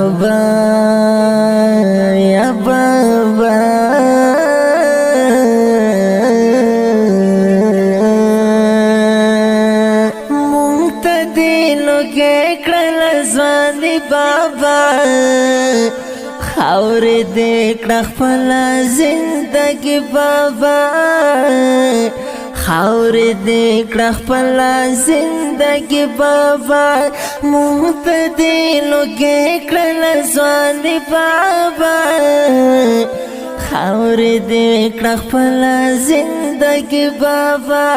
بابا یا بابا مونږ ته دې لوګې کړل ځواني بابا خاورې دې کړه خپله زندګي بابا خاورې دې کړه خپله زندګي بابا مونږ ته دې لوګې کړل ځواني بابا خاورې دې کړه خپله زندګي بابا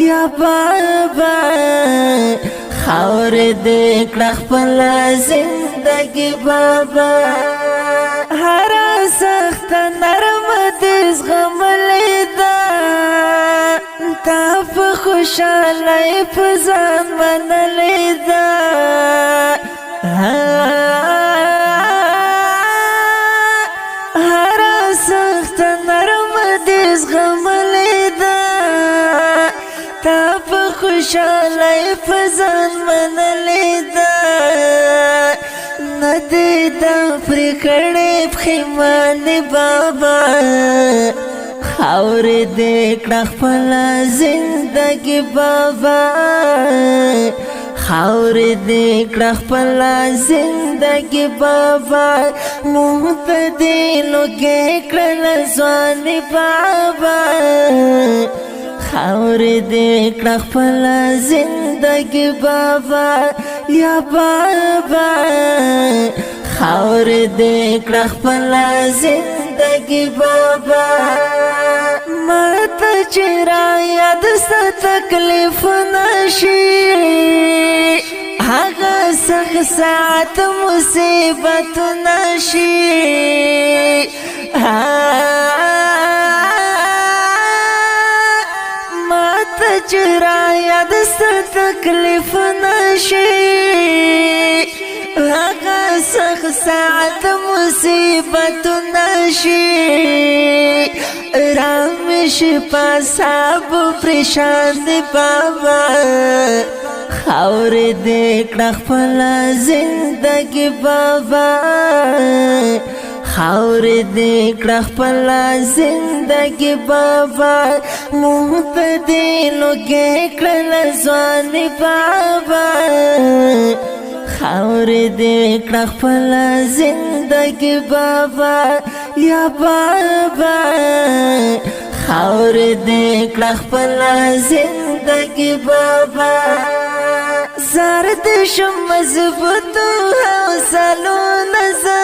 یا بابا خاورې دې کړه خپله زندګي بابا هر سخت نرم دې زغملې ده تا په خوشحالۍ په ځان منلې ده هر سخت نرم دې زغملې ده تا په خوشحالۍ په ځان منلې ده ندی دا پری کړې پښیمانې بابا خاورې دې کړه خپله زندګي بابا خاورې دې کړه خپله زندګي بابا مونږ ته دې لوګې کړل ځواني بابا خاورې دې کړه خپله زندګي بابا یا بابا خاورې دې کړه خپله زندګي بابا ماته چې رایاد ستا تکلیفونه شي هغه سخت ساعت مصیبتونه شي ماته چې رایاد ستا تکلیفونه شي هغه سخت ساعت مصیبتونه شي رامیش پاساب پریشان دی بابا خاورې دې کړه خپله زندګي بابا خاورې دې کړه خپله زندګي بابا مونږ ته دې لوګې کړل ځواني بابا خاورې دې کړه خپله زندګي بابا یا بابا خاورې دې کړه خپله زندګي بابا زار دې شم مضبوطو حوصلونه زه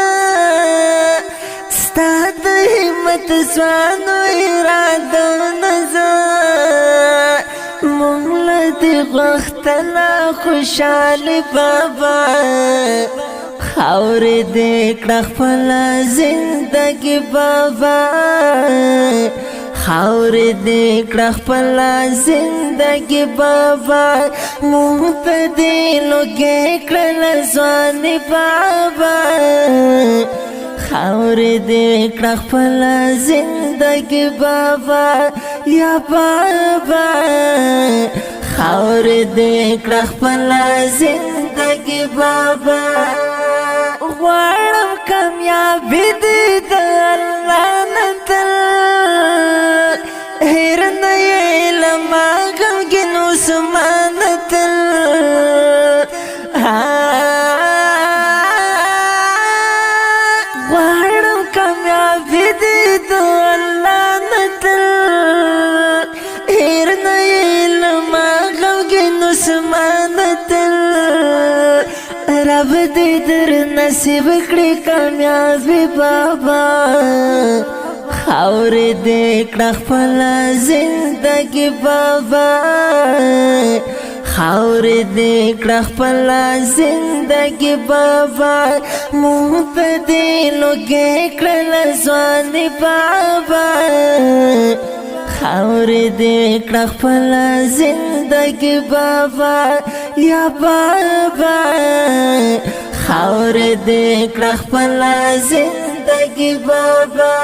ستا د همت ځوانو ارادونه زه مونږ له دې غوښتله خوشحالي بابا خاورې دې کړه خپله زندګي بابا خاورې دې کړه خپله زندګي بابا مونږ ته دې لوګې کړل ځواني بابا خاورې دې کړه خپله زندګي بابا یا بابا خاورې دې کړه خپله زندګي بابا غواړم کامیابي دې د الله نه تل هېر نه یې له ما غمګین عثمان تل غواړم کامیابي دې د الله نه تل هېر نه یې له ما غمګین عثمان تل رب دې در نصیب کړي کامیابی بابا خاورې دې کړه خپله زندګي بابا خاورې دې کړه خپله زندګي بابا مونږ ته دې لوګې کړل ځواني بابا خاورې دې کړه خپله زندګي بابا یا بابا خاورې دې کړه خپله زندګي بابا